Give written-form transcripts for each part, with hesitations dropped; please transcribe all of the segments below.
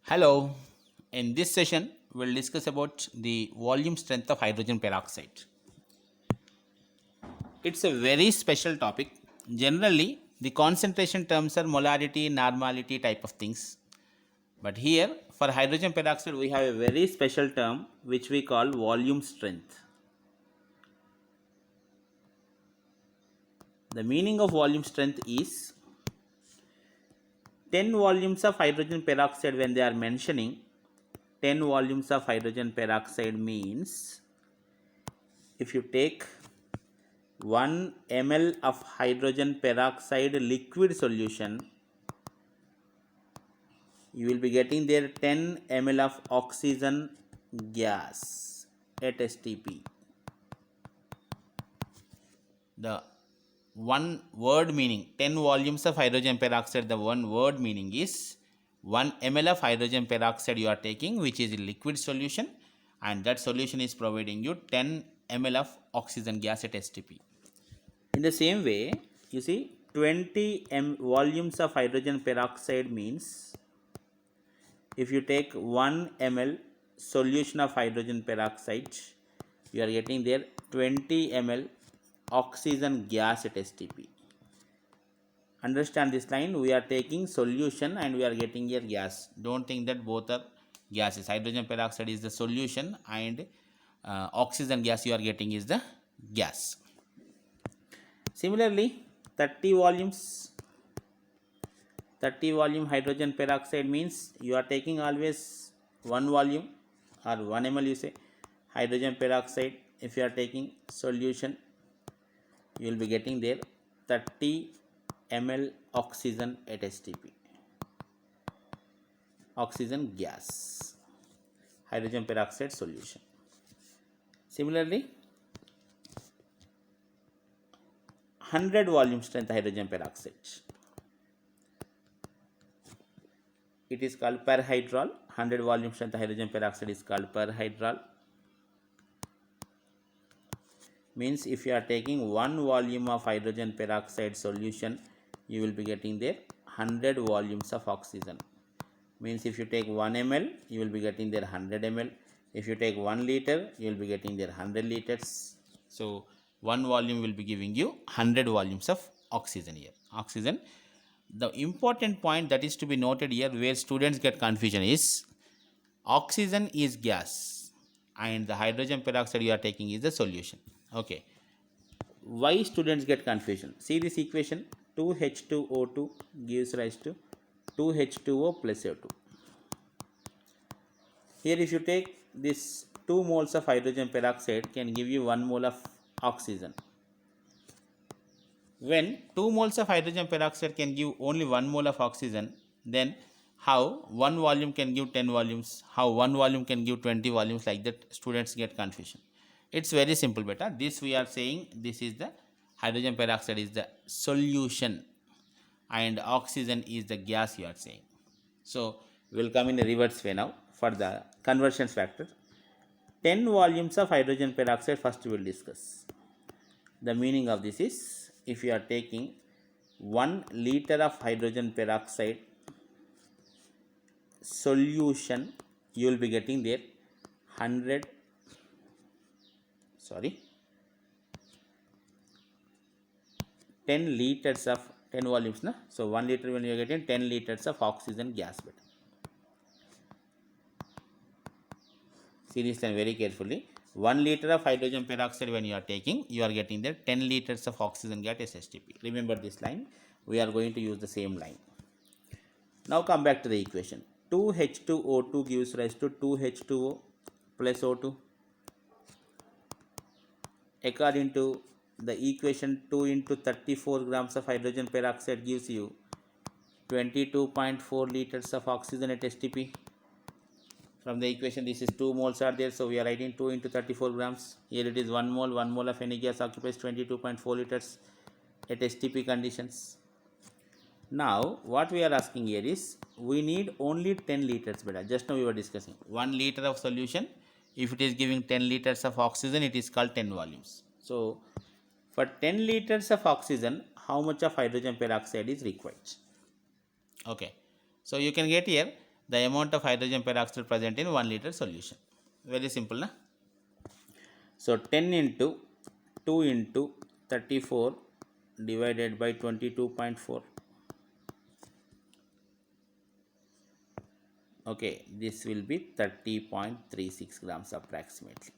Hello, in this session we'll discuss about the volume strength of hydrogen peroxide. It's a very special topic. Generally, the concentration terms are molarity, normality type of things. But here for hydrogen peroxide we have a very special term which we call volume strength. The meaning of volume strength is 10 volumes of hydrogen peroxide when they are mentioning 10 volumes of hydrogen peroxide means if you take 1 ml of hydrogen peroxide liquid solution, you will be getting there 10 ml of oxygen gas at STP. The one word meaning 10 volumes of hydrogen peroxide, the one word meaning is 1 ml of hydrogen peroxide you are taking, which is a liquid solution, and that solution is providing you 10 ml of oxygen gas at STP. In the same way, you see 20 volumes of hydrogen peroxide means if you take 1 ml solution of hydrogen peroxide, you are getting there 20 ml oxygen gas at STP. Understand this line, we are taking solution and we are getting here gas. Don't think that both are gases. Hydrogen peroxide is the solution and oxygen gas you are getting is the gas. Similarly, 30 volume hydrogen peroxide means you are taking always 1 volume or 1 ml you say hydrogen peroxide. If you are taking solution, you will be getting there 30 ml oxygen at STP. Oxygen gas, hydrogen peroxide solution. Similarly, 100 volume strength hydrogen peroxide, it is called perhydrol. 100 volume strength hydrogen peroxide is called perhydrol. Means if you are taking 1 volume of hydrogen peroxide solution, you will be getting there 100 volumes of oxygen. Means if you take 1 ml, you will be getting there 100 ml. If you take 1 liter, you will be getting there 100 liters. So 1 volume will be giving you 100 volumes of oxygen here. Oxygen. The important point that is to be noted here where students get confusion is oxygen is gas and the hydrogen peroxide you are taking is the solution. Okay. Why students get confusion? See this equation, 2H2O2 gives rise to 2H2O plus O2. Here if you take this 2 moles of hydrogen peroxide can give you 1 mole of oxygen. When 2 moles of hydrogen peroxide can give only 1 mole of oxygen, then how 1 volume can give 10 volumes, how 1 volume can give 20 volumes, like that students get confusion. It's very simple beta. This we are saying this is the hydrogen peroxide is the solution and oxygen is the gas you are saying. So we will come in a reverse way now for the conversion factor. 10 volumes of hydrogen peroxide first we will discuss. The meaning of this is if you are taking 1 liter of hydrogen peroxide solution, you will be getting there 10 liters of 10 volumes na? So 1 liter when you are getting 10 liters of oxygen gas. See this line very carefully. 1 liter of hydrogen peroxide when you are taking, you are getting there 10 liters of oxygen gas as STP. Remember this line, we are going to use the same line. Now come back to the equation. 2H2O2 gives rise to 2H2O plus O2. According to the equation, 2 into 34 grams of hydrogen peroxide gives you 22.4 liters of oxygen at STP. From the equation, this is 2 moles are there, so we are writing 2 into 34 grams. Here it is 1 mole. 1 mole of any gas occupies 22.4 liters at STP conditions. Now, what we are asking here is, we need only 10 liters beta. Just now we were discussing 1 liter of solution. If it is giving 10 liters of oxygen, it is called 10 volumes. So, for 10 liters of oxygen, how much of hydrogen peroxide is required? Okay. So, you can get here the amount of hydrogen peroxide present in 1 liter solution. Very simple, na? So 10 into 2 into 34 divided by 22.4. Okay, this will be 30.36 grams approximately.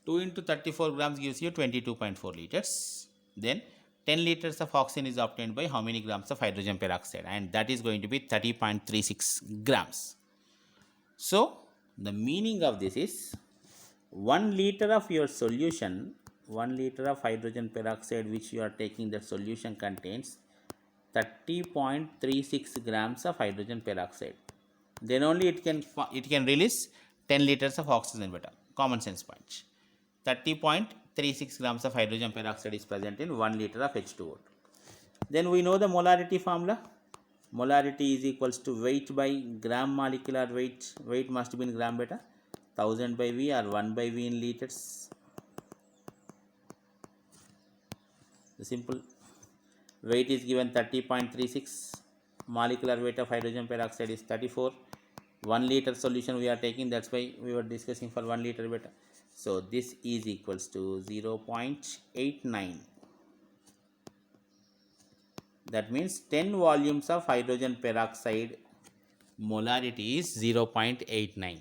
2 into 34 grams gives you 22.4 liters. Then 10 liters of oxygen is obtained by how many grams of hydrogen peroxide? And that is going to be 30.36 grams. So the meaning of this is 1 liter of your solution, 1 liter of hydrogen peroxide which you are taking, the solution contains 30.36 grams of hydrogen peroxide. Then only it can release 10 liters of oxygen beta. Common sense point. 30.36 grams of hydrogen peroxide is present in 1 liter of H2O. Then we know the molarity formula. Molarity is equals to weight by gram molecular weight. Weight must be in gram beta. 1000 by V or 1 by V in liters. The simple weight is given 30.36. Molecular weight of hydrogen peroxide is 34. 1 liter solution we are taking, that's why we were discussing for 1 liter beta. So this is equals to 0.89. That means 10 volumes of hydrogen peroxide molarity is 0.89.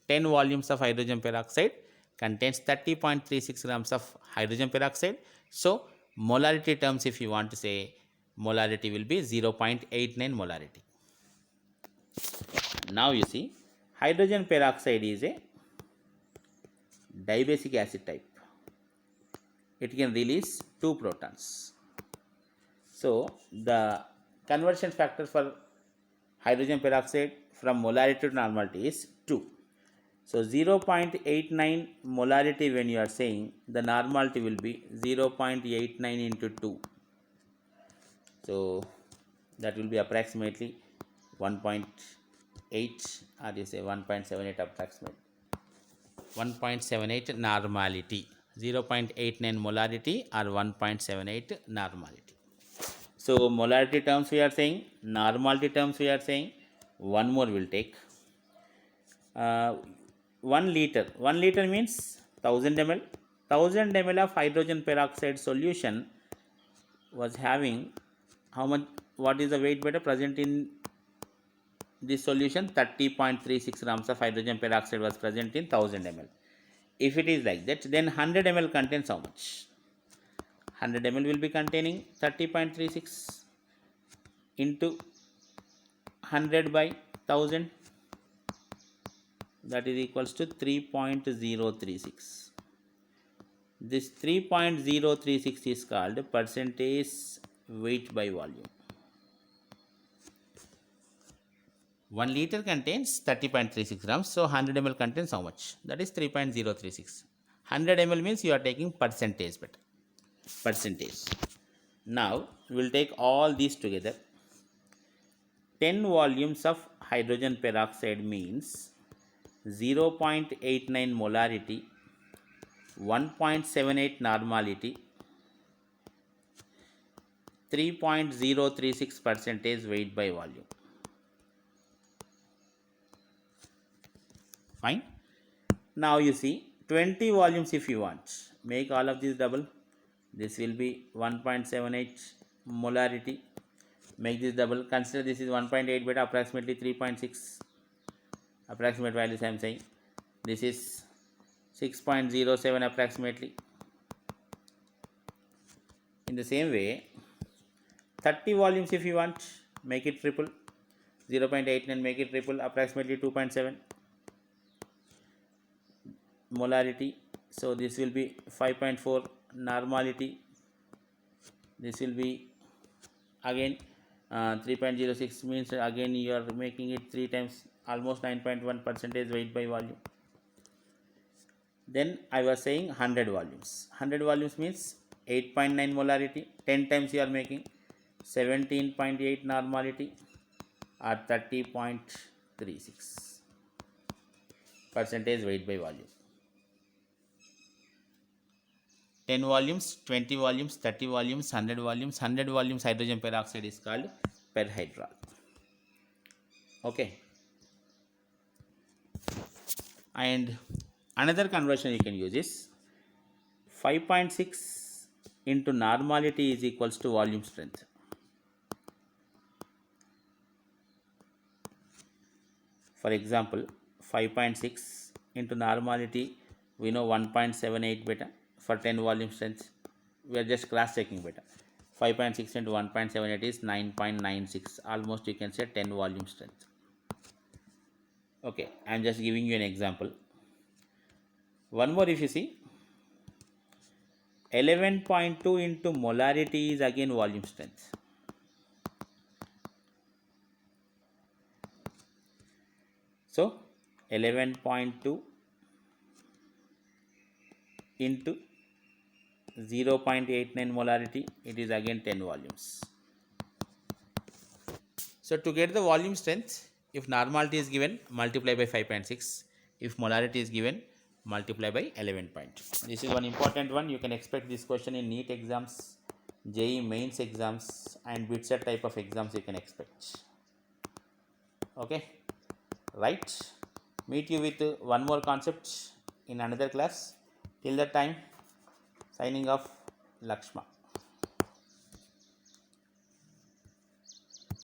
10 volumes of hydrogen peroxide contains 30.36 grams of hydrogen peroxide. So molarity terms, if you want to say, molarity will be 0.89 molarity. Now you see, hydrogen peroxide is a dibasic acid type. It can release 2 protons. So the conversion factor for hydrogen peroxide from molarity to normality is 2. So 0.89 molarity, when you are saying, the normality will be 0.89 into 2. So that will be approximately 1.8, or you say 1.78 approximate. 1.78 normality. 0.89 molarity or 1.78 normality. So molarity terms we are saying, normality terms we are saying, one more will take. 1 liter. 1 liter means 1000 ml. 1000 ml of hydrogen peroxide solution was having how much? What is the weight beta present in this solution? 30.36 grams of hydrogen peroxide was present in 1000 ml. If it is like that, then 100 ml contains how much? 100 ml will be containing 30.36 into 100 by 1000, that is equals to 3.036. This 3.036 is called percentage weight by volume. 1 liter contains 30.36 grams, so 100 ml contains how much? That is 3.036. 100 ml means you are taking percentage beta. Percentage. Now we will take all these together. 10 volumes of hydrogen peroxide means 0.89 molarity, 1.78 normality, 3.036 percentage weight by volume. Fine. Now you see 20 volumes if you want. Make all of these double. This will be 1.78 molarity. Make this double. Consider this is 1.8 beta, approximately 3.6. Approximate values I am saying. This is 6.07 approximately. In the same way, 30 volumes if you want, make it triple. 0.89 make it triple, approximately 2.7 molarity. So this will be 5.4 normality. This will be again 3.06 means again you are making it 3 times, almost 9.1 percentage weight by volume. Then I was saying 100 volumes. 100 volumes means 8.9 molarity. 10 times you are making 17.8 normality or 30.36 percentage weight by volume. 10 volumes, 20 volumes, 30 volumes, 100 volumes. 100 volumes hydrogen peroxide is called perhydral. Okay, and another conversion you can use is 5.6 into normality is equals to volume strength. For example, 5.6 into normality, we know 1.78 beta. For 10 volume strength, we are just cross checking beta. 5.6 into 1.78 is 9.96, almost you can say 10 volume strength. Okay, I am just giving you an example. One more, if you see, 11.2 into molarity is again volume strength. So 11.2 into 0.89 molarity, it is again 10 volumes. So to get the volume strength, if normality is given, multiply by 5.6. If molarity is given, multiply by 11.2. This is one important one. You can expect this question in NEET exams, JEE mains exams, and BITSAT type of exams you can expect. Okay, right. Meet you with one more concept in another class. Till that time, signing off, Lakshma.